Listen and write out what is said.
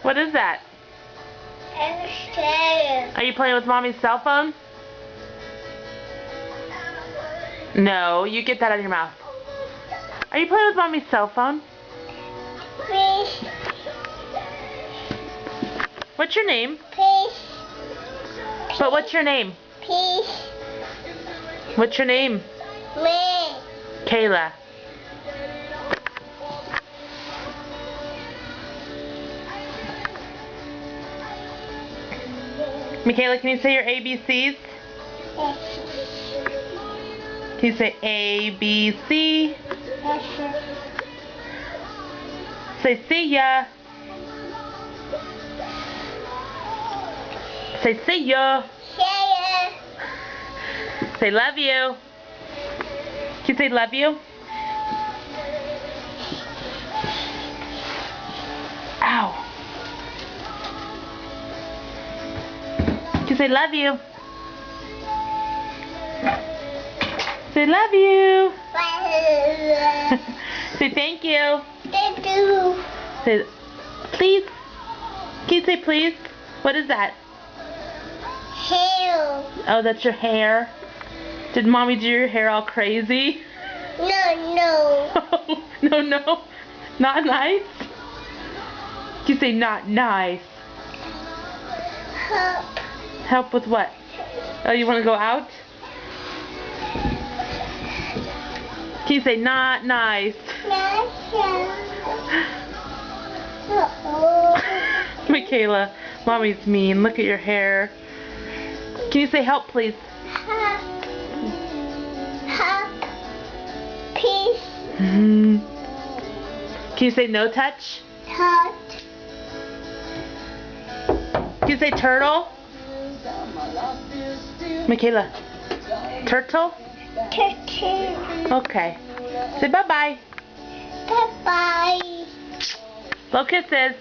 What is that? I'm scared. Are you playing with Mommy's cell phone? No, you get that out of your mouth. Are you playing with Mommy's cell phone? Fish. What's your name? Fish. But what's your name? Fish. What's your name? Me. Kayla. Michaela, can you say your ABCs? Can you say A, B, C? Say see ya. Say see ya. Say love you. Can you say love you? Ow. Can you say love you? Say love you. Say thank you. Say please. Can you say please? What is that? Hair. Oh, that's your hair. Did Mommy do your hair all crazy? No. No. Not nice? You say not nice. Help. Help with what? Oh, you want to go out? Can you say not nice? Michaela, Mommy's mean. Look at your hair. Can you say help, please? Help. Peace. Can you say no touch? Touch. Can you say turtle? Michaela, turtle? Turtle. Okay. Say bye-bye. Bye-bye. Blow kisses.